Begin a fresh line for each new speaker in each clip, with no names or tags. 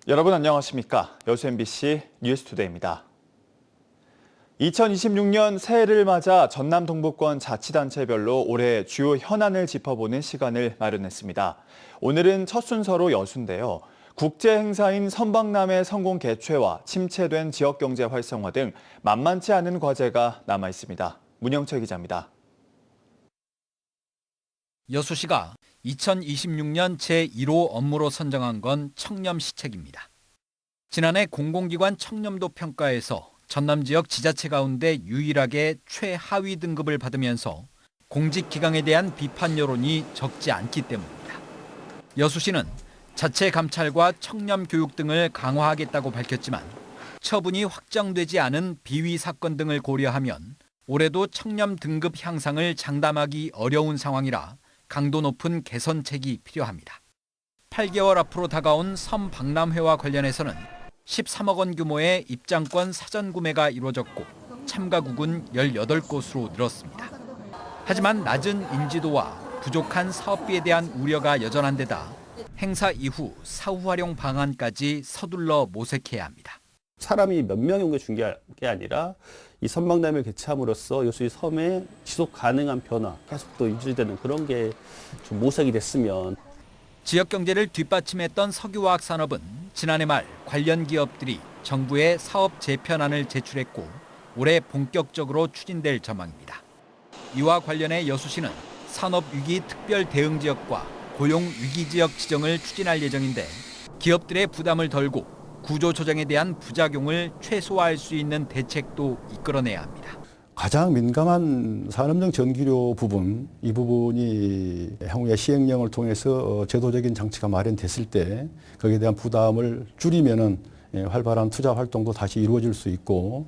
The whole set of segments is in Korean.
여러분 안녕하십니까? 여수 MBC 뉴스투데이입니다. 2026년 새해를 맞아 전남 동부권 자치단체별로 올해 주요 현안을 짚어보는 시간을 마련했습니다. 오늘은 첫 순서로 여수인데요. 국제 행사인 선박람회 성공 개최와 침체된 지역경제 활성화 등 만만치 않은 과제가 남아 있습니다. 문영철 기자입니다.
여수시가 2026년 제1호 업무로 선정한 건 청렴시책입니다. 지난해 공공기관 청렴도 평가에서 전남 지역 지자체 가운데 유일하게 최하위 등급을 받으면서 공직기강에 대한 비판 여론이 적지 않기 때문입니다. 여수시는 자체 감찰과 청렴 교육 등을 강화하겠다고 밝혔지만 처분이 확정되지 않은 비위 사건 등을 고려하면 올해도 청렴 등급 향상을 장담하기 어려운 상황이라 강도 높은 개선책이 필요합니다. 8개월 앞으로 다가온 선박람회와 관련해서는 13억 원 규모의 입장권 사전 구매가 이루어졌고 참가국은 18곳으로 늘었습니다. 하지만 낮은 인지도와 부족한 사업비에 대한 우려가 여전한 데다 행사 이후 사후 활용 방안까지 서둘러 모색해야 합니다.
사람이 몇 명이 온 게 중요한 게 아니라 이 선박람회를 개최함으로써 여수의 섬의 지속 가능한 변화, 계속 또 유지되는 그런 게 좀 모색이 됐으면.
지역 경제를 뒷받침했던 석유화학 산업은 지난해 말 관련 기업들이 정부에 사업 재편안을 제출했고 올해 본격적으로 추진될 전망입니다. 이와 관련해 여수시는 산업위기 특별 대응 지역과 고용 위기 지역 지정을 추진할 예정인데 기업들의 부담을 덜고 구조 조정에 대한 부작용을 최소화할 수 있는 대책도 이끌어내야 합니다.
가장 민감한 산업용 전기료 부분, 이 부분이 향후에 시행령을 통해서 제도적인 장치가 마련됐을 때 거기에 대한 부담을 줄이면은 활발한 투자 활동도 다시 이루어질 수 있고.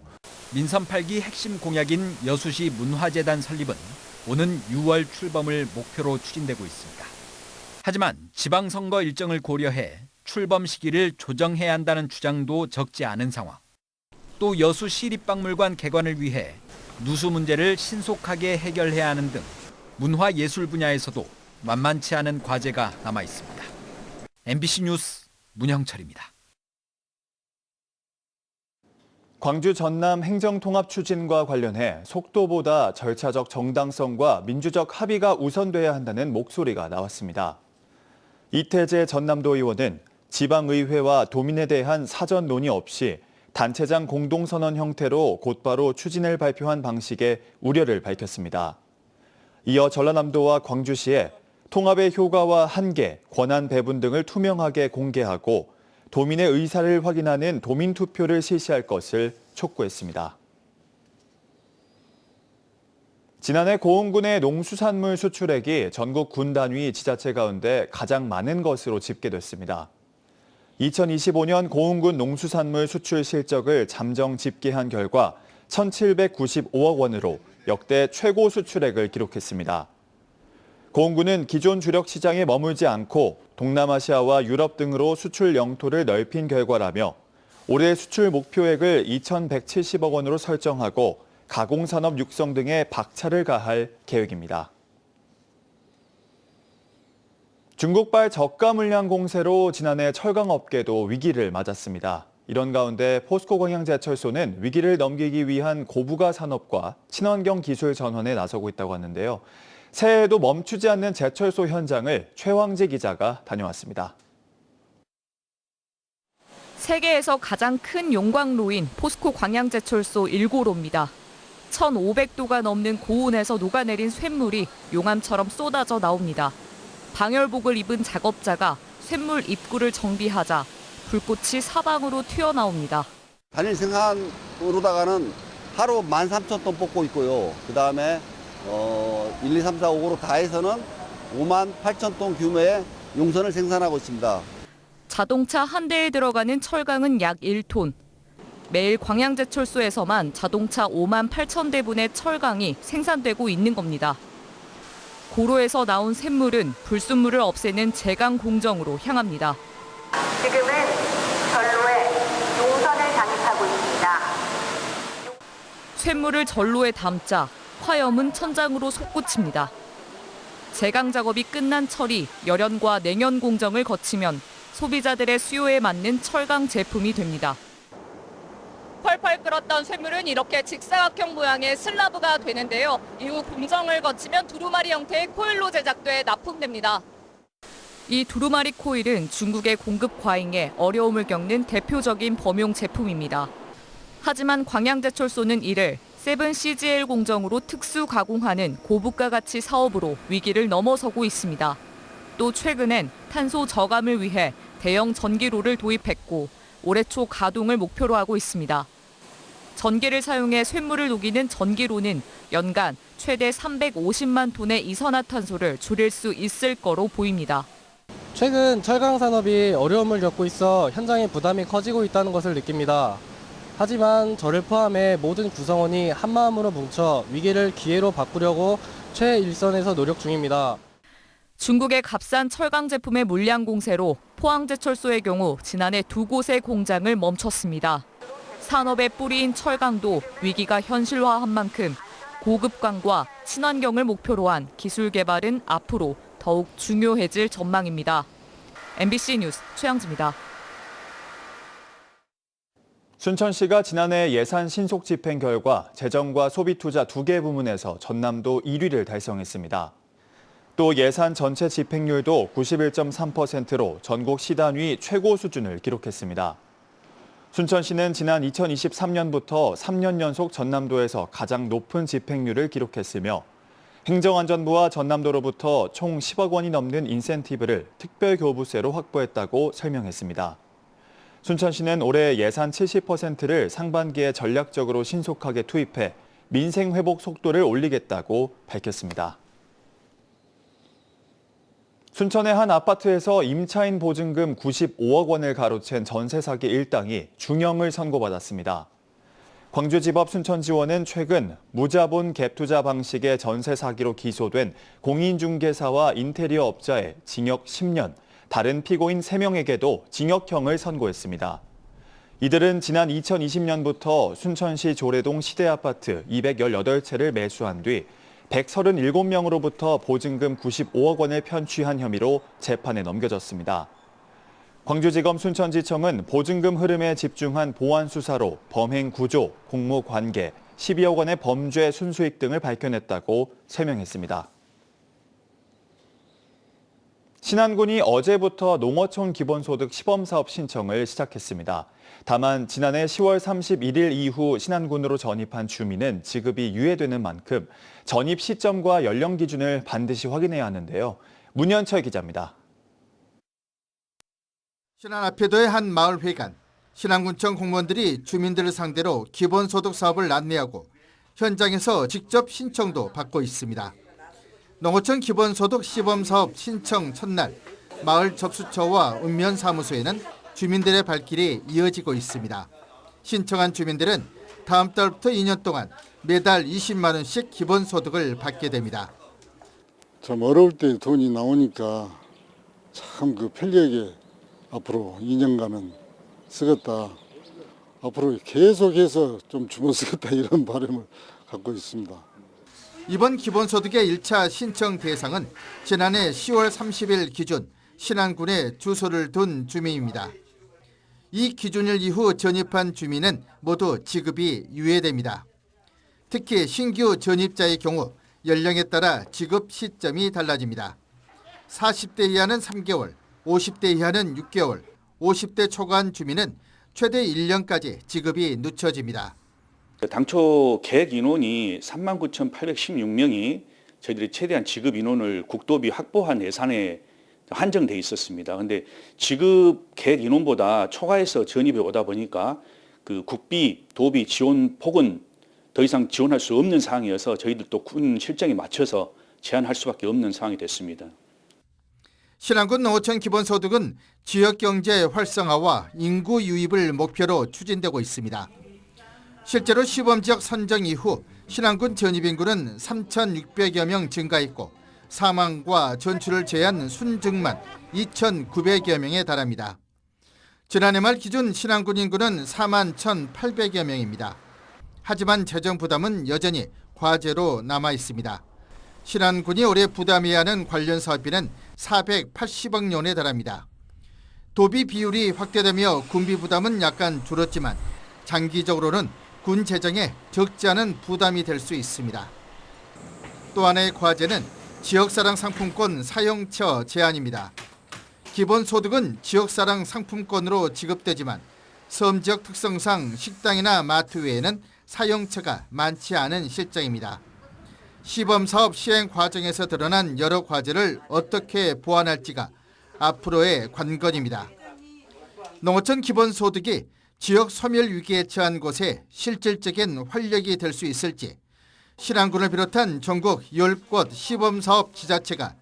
민선 8기 핵심 공약인 여수시 문화재단 설립은 오는 6월 출범을 목표로 추진되고 있습니다. 하지만 지방선거 일정을 고려해 출범 시기를 조정해야 한다는 주장도 적지 않은 상황. 또 여수 시립박물관 개관을 위해 누수 문제를 신속하게 해결해야 하는 등 문화예술 분야에서도 만만치 않은 과제가 남아 있습니다. MBC 뉴스 문형철입니다.
광주 전남 행정통합 추진과 관련해 속도보다 절차적 정당성과 민주적 합의가 우선돼야 한다는 목소리가 나왔습니다. 이태재 전남도 의원은 지방의회와 도민에 대한 사전 논의 없이 단체장 공동선언 형태로 곧바로 추진을 발표한 방식에 우려를 밝혔습니다. 이어 전라남도와 광주시에 통합의 효과와 한계, 권한 배분 등을 투명하게 공개하고 도민의 의사를 확인하는 도민투표를 실시할 것을 촉구했습니다. 지난해 고흥군의 농수산물 수출액이 전국 군 단위 지자체 가운데 가장 많은 것으로 집계됐습니다. 2025년 고흥군 농수산물 수출 실적을 잠정 집계한 결과 1,795억 원으로 역대 최고 수출액을 기록했습니다. 고흥군은 기존 주력 시장에 머물지 않고 동남아시아와 유럽 등으로 수출 영토를 넓힌 결과라며 올해 수출 목표액을 2,170억 원으로 설정하고 가공산업 육성 등에 박차를 가할 계획입니다. 중국발 저가 물량 공세로 지난해 철강업계도 위기를 맞았습니다. 이런 가운데 포스코 광양제철소는 위기를 넘기기 위한 고부가 산업과 친환경 기술 전환에 나서고 있다고 하는데요. 새해에도 멈추지 않는 제철소 현장을 최황재 기자가 다녀왔습니다.
세계에서 가장 큰 용광로인 포스코 광양제철소 1고로입니다. 1,500도가 넘는 고온에서 녹아내린 쇳물이 용암처럼 쏟아져 나옵니다. 방열복을 입은 작업자가 쇳물 입구를 정비하자 불꽃이 사방으로 튀어나옵니다.
단일 생산으로다가는 하루 13,000톤 뽑고 있고요. 그다음에 1, 2, 3, 4, 5로 다 해서는 58,000톤 규모의 용선을 생산하고 있습니다.
자동차 한 대에 들어가는 철강은 약 1톤. 매일 광양제철소에서만 자동차 58,000대분의 철강이 생산되고 있는 겁니다. 고로에서 나온 샘물은 불순물을 없애는 제강 공정으로 향합니다.
지금은 전로에 용선을 장입하고 있습니다.
쇳물을 전로에 담자 화염은 천장으로 솟구칩니다. 제강 작업이 끝난 철이 열연과 냉연 공정을 거치면 소비자들의 수요에 맞는 철강 제품이 됩니다.
펄펄 끓었던 쇠물은 이렇게 직사각형 모양의 슬라브가 되는데요. 이후 공정을 거치면 두루마리 형태의 코일로 제작돼 납품됩니다.
이 두루마리 코일은 중국의 공급 과잉에 어려움을 겪는 대표적인 범용 제품입니다. 하지만 광양제철소는 이를 7CGL 공정으로 특수 가공하는 고부가 가치 사업으로 위기를 넘어서고 있습니다. 또 최근엔 탄소 저감을 위해 대형 전기로를 도입했고 올해 초 가동을 목표로 하고 있습니다. 전기를 사용해 쇳물을 녹이는 전기로는 연간 최대 350만 톤의 이산화탄소를 줄일 수 있을 거로 보입니다.
최근 철강 산업이 어려움을 겪고 있어 현장의 부담이 커지고 있다는 것을 느낍니다. 하지만 저를 포함해 모든 구성원이 한마음으로 뭉쳐 위기를 기회로 바꾸려고 최일선에서 노력 중입니다.
중국의 값싼 철강 제품의 물량 공세로 포항제철소의 경우 지난해 2곳의 공장을 멈췄습니다. 산업의 뿌리인 철강도 위기가 현실화한 만큼 고급광과 친환경을 목표로 한 기술 개발은 앞으로 더욱 중요해질 전망입니다. MBC 뉴스 최영지입니다.
순천시가 지난해 예산 신속 집행 결과 재정과 소비투자 2개 부문에서 전남도 1위를 달성했습니다. 또 예산 전체 집행률도 91.3%로 전국 시단위 최고 수준을 기록했습니다. 순천시는 지난 2023년부터 3년 연속 전남도에서 가장 높은 집행률을 기록했으며 행정안전부와 전남도로부터 총 10억 원이 넘는 인센티브를 특별교부세로 확보했다고 설명했습니다. 순천시는 올해 예산 70%를 상반기에 전략적으로 신속하게 투입해 민생 회복 속도를 올리겠다고 밝혔습니다. 순천의 한 아파트에서 임차인 보증금 95억 원을 가로챈 전세 사기 일당이 중형을 선고받았습니다. 광주지법 순천지원은 최근 무자본 갭투자 방식의 전세 사기로 기소된 공인중개사와 인테리어 업자에 징역 10년, 다른 피고인 3명에게도 징역형을 선고했습니다. 이들은 지난 2020년부터 순천시 조례동 시대아파트 218채를 매수한 뒤 137명으로부터 보증금 95억 원을 편취한 혐의로 재판에 넘겨졌습니다. 광주지검 순천지청은 보증금 흐름에 집중한 보완 수사로 범행 구조, 공모 관계, 12억 원의 범죄 순수익 등을 밝혀냈다고 설명했습니다. 신안군이 어제부터 농어촌 기본소득 시범사업 신청을 시작했습니다. 다만 지난해 10월 31일 이후 신안군으로 전입한 주민은 지급이 유예되는 만큼 전입 시점과 연령 기준을 반드시 확인해야 하는데요. 문현철 기자입니다.
신안 앞에도의 한 마을회관, 신안군청 공무원들이 주민들을 상대로 기본소득 사업을 안내하고 현장에서 직접 신청도 받고 있습니다. 농어촌 기본소득 시범사업 신청 첫날, 마을 접수처와 읍면사무소에는 주민들의 발길이 이어지고 있습니다. 신청한 주민들은 다음 달부터 2년 동안 매달 20만 원씩 기본소득을 받게 됩니다.
참 어려울 때 돈이 나오니까 참 그 편리하게 앞으로 2년간은 쓰겠다. 앞으로 계속해서 좀 주문 쓰겠다 이런 바람을 갖고 있습니다.
이번 기본소득의 1차 신청 대상은 지난해 10월 30일 기준 신안군에 주소를 둔 주민입니다. 이 기준일 이후 전입한 주민은 모두 지급이 유예됩니다. 특히 신규 전입자의 경우 연령에 따라 지급 시점이 달라집니다. 40대 이하는 3개월, 50대 이하는 6개월, 50대 초과한 주민은 최대 1년까지 지급이 늦춰집니다.
당초 계획 인원이 39,816명이 저희들이 최대한 지급 인원을 국도비 확보한 예산에 한정돼 있었습니다. 그런데 지급 계획 인원보다 초과해서 전입이 오다 보니까 그 국비, 도비 지원 폭은 더 이상 지원할 수 없는 상황이어서 저희들도 군 실정에 맞춰서 제한할 수밖에 없는 상황이 됐습니다.
신안군 농어촌 기본소득은 지역경제 활성화와 인구 유입을 목표로 추진되고 있습니다. 실제로 시범지역 선정 이후 신안군 전입인구는 3,600여 명 증가했고 사망과 전출을 제한 순증만 2,900여 명에 달합니다. 지난해 말 기준 신안군 인구는 4만 1,800여 명입니다. 하지만 재정 부담은 여전히 과제로 남아 있습니다. 신안군이 올해 부담해야 하는 관련 사업비는 480억 원에 달합니다. 도비 비율이 확대되며 군비 부담은 약간 줄었지만 장기적으로는 군 재정에 적지 않은 부담이 될 수 있습니다. 또 하나의 과제는 지역사랑 상품권 사용처 제한입니다. 기본소득은 지역사랑 상품권으로 지급되지만 섬지역 특성상 식당이나 마트 외에는 사용처가 많지 않은 실정입니다. 시범사업 시행 과정에서 드러난 여러 과제를 어떻게 보완할지가 앞으로의 관건입니다. 농어촌 기본소득이 지역 소멸 위기에 처한 곳에 실질적인 활력이 될 수 있을지 신안군을 비롯한 전국 10곳 시범사업 지자체가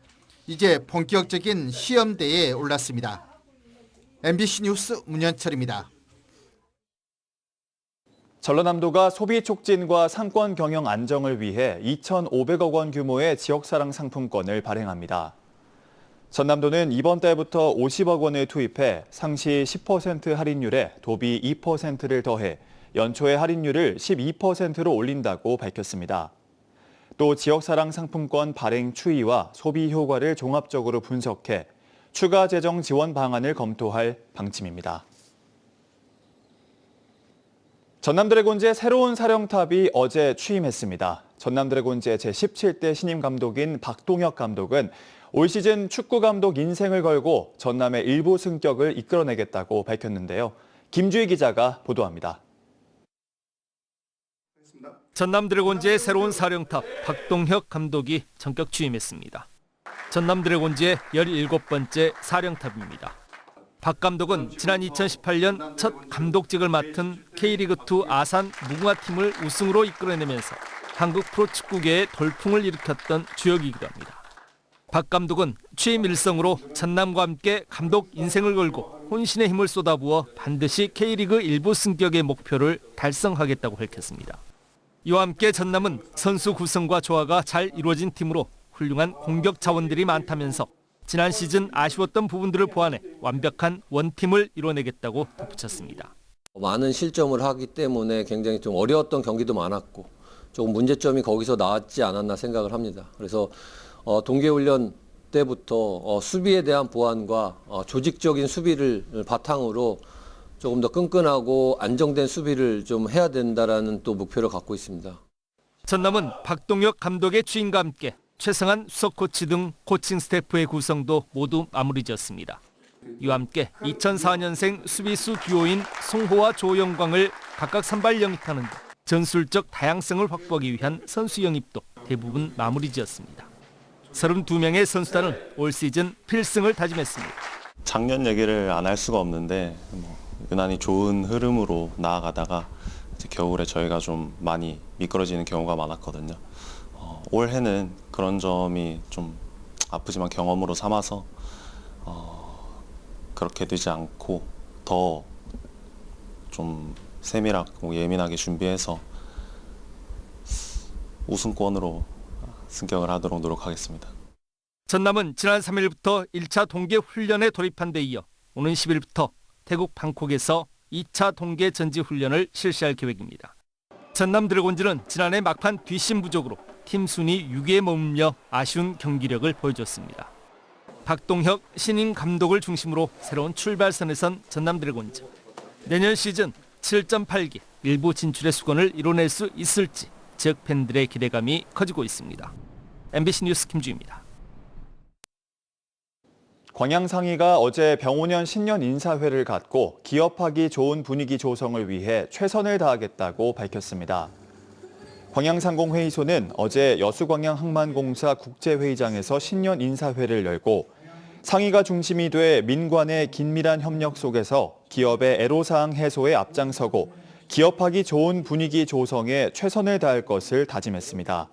이제 본격적인 시험대에 올랐습니다. MBC 뉴스 문현철입니다.
전라남도가 소비 촉진과 상권 경영 안정을 위해 2,500억 원 규모의 지역사랑 상품권을 발행합니다. 전남도는 이번 달부터 50억 원을 투입해 상시 10% 할인율에 도비 2%를 더해 연초의 할인율을 12%로 올린다고 밝혔습니다. 또 지역사랑 상품권 발행 추이와 소비 효과를 종합적으로 분석해 추가 재정 지원 방안을 검토할 방침입니다. 전남드래곤즈의 새로운 사령탑이 어제 취임했습니다. 전남드래곤즈의 제17대 신임 감독인 박동혁 감독은 올 시즌 축구 감독 인생을 걸고 전남의 일부 승격을 이끌어내겠다고 밝혔는데요. 김주희 기자가 보도합니다.
전남 드래곤즈의 새로운 사령탑 박동혁 감독이 전격 취임했습니다. 전남 드래곤즈의 17번째 사령탑입니다. 박 감독은 지난 2018년 첫 감독직을 맡은 K리그2 아산 무궁화팀을 우승으로 이끌어내면서 한국 프로축구계에 돌풍을 일으켰던 주역이기도 합니다. 박 감독은 취임 일성으로 전남과 함께 감독 인생을 걸고 혼신의 힘을 쏟아부어 반드시 K리그 일부 승격의 목표를 달성하겠다고 밝혔습니다. 이와 함께 전남은 선수 구성과 조화가 잘 이루어진 팀으로 훌륭한 공격 자원들이 많다면서 지난 시즌 아쉬웠던 부분들을 보완해 완벽한 원팀을 이뤄내겠다고 덧붙였습니다.
많은 실점을 하기 때문에 굉장히 좀 어려웠던 경기도 많았고 조금 문제점이 거기서 나왔지 않았나 생각을 합니다. 그래서 동계훈련 때부터 수비에 대한 보완과 조직적인 수비를 바탕으로 조금 더 끈끈하고 안정된 수비를 좀 해야 된다라는 또 목표를 갖고 있습니다.
전남은 박동혁 감독의 취임과 함께 최성한 수석 코치 등 코칭 스태프의 구성도 모두 마무리 지었습니다. 이와 함께 2004년생 수비수 듀오인 송호와 조영광을 각각 선발 영입하는 등 전술적 다양성을 확보하기 위한 선수 영입도 대부분 마무리 지었습니다. 32명의 선수단은 올 시즌 필승을 다짐했습니다.
작년 얘기를 안 할 수가 없는데 유난히 좋은 흐름으로 나아가다가 이제 겨울에 저희가 좀 많이 미끄러지는 경우가 많았거든요. 올해는 그런 점이 좀 아프지만 경험으로 삼아서 그렇게 되지 않고 더 좀 세밀하고 예민하게 준비해서 우승권으로 승격을 하도록 노력하겠습니다.
전남은 지난 3일부터 1차 동계 훈련에 돌입한 데 이어 오는 10일부터 태국 방콕에서 2차 동계 전지 훈련을 실시할 계획입니다. 전남 드래곤즈는 지난해 막판 뒷심 부족으로 팀 순위 6위에 머물며 아쉬운 경기력을 보여줬습니다. 박동혁 신임 감독을 중심으로 새로운 출발선에 선 전남 드래곤즈. 내년 시즌 7.8기 일부 진출의 수건을 이뤄낼 수 있을지 지역 팬들의 기대감이 커지고 있습니다. MBC 뉴스 김주희입니다.
광양상의가 어제 병오년 신년 인사회를 갖고 기업하기 좋은 분위기 조성을 위해 최선을 다하겠다고 밝혔습니다. 광양상공회의소는 어제 여수광양항만공사 국제회의장에서 신년 인사회를 열고 상의가 중심이 돼 민관의 긴밀한 협력 속에서 기업의 애로사항 해소에 앞장서고 기업하기 좋은 분위기 조성에 최선을 다할 것을 다짐했습니다.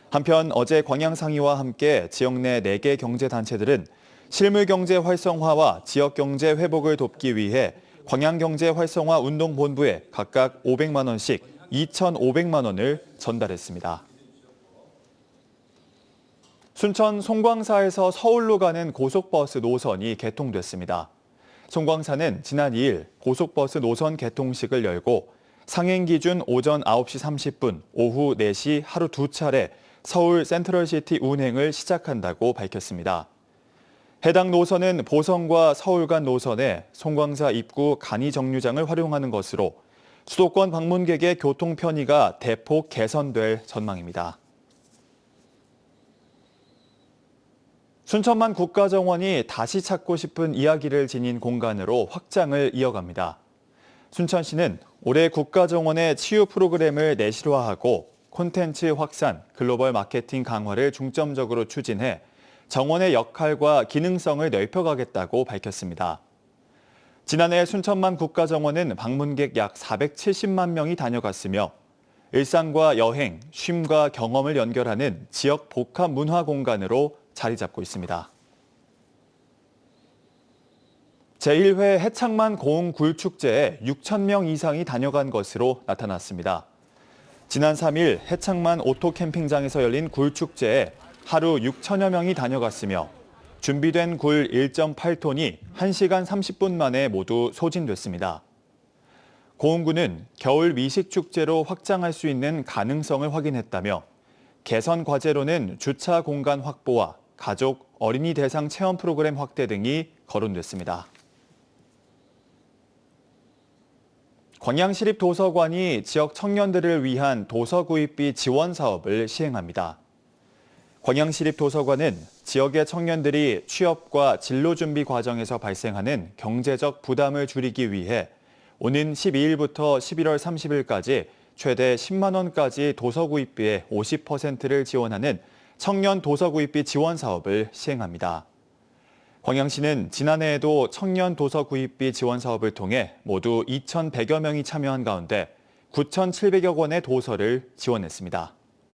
한편 어제 광양상의와 함께 지역 내 4개 경제단체들은 실물경제 활성화와 지역경제 회복을 돕기 위해 광양경제활성화운동본부에 각각 500만 원씩 2,500만 원을 전달했습니다. 순천 송광사에서 서울로 가는 고속버스 노선이 개통됐습니다. 송광사는 지난 2일 고속버스 노선 개통식을 열고 상행 기준 오전 9시 30분, 오후 4시 하루 2차례 서울 센트럴시티 운행을 시작한다고 밝혔습니다. 해당 노선은 보성과 서울 간 노선에 송광사 입구 간이 정류장을 활용하는 것으로 수도권 방문객의 교통 편의가 대폭 개선될 전망입니다. 순천만 국가정원이 다시 찾고 싶은 이야기를 지닌 공간으로 확장을 이어갑니다. 순천시는 올해 국가정원의 치유 프로그램을 내실화하고 콘텐츠 확산, 글로벌 마케팅 강화를 중점적으로 추진해 정원의 역할과 기능성을 넓혀가겠다고 밝혔습니다. 지난해 순천만 국가정원은 방문객 약 470만 명이 다녀갔으며 일상과 여행, 쉼과 경험을 연결하는 지역 복합 문화 공간으로 자리 잡고 있습니다. 제1회 해창만 고흥 굴축제에 6천 명 이상이 다녀간 것으로 나타났습니다. 지난 3일 해창만 오토캠핑장에서 열린 굴축제에 하루 6천여 명이 다녀갔으며 준비된 굴 1.8톤이 1시간 30분 만에 모두 소진됐습니다. 고흥군은 겨울 미식축제로 확장할 수 있는 가능성을 확인했다며 개선 과제로는 주차 공간 확보와 가족, 어린이 대상 체험 프로그램 확대 등이 거론됐습니다. 광양시립도서관이 지역 청년들을 위한 도서구입비 지원 사업을 시행합니다. 광양시립도서관은 지역의 청년들이 취업과 진로준비 과정에서 발생하는 경제적 부담을 줄이기 위해 오는 12일부터 11월 30일까지 최대 10만 원까지 도서구입비의 50%를 지원하는 청년 도서구입비 지원 사업을 시행합니다. 광양시는 지난해에도 청년 도서구입비 지원 사업을 통해 모두 2,100여 명이 참여한 가운데 9,700여 권의 도서를 지원했습니다.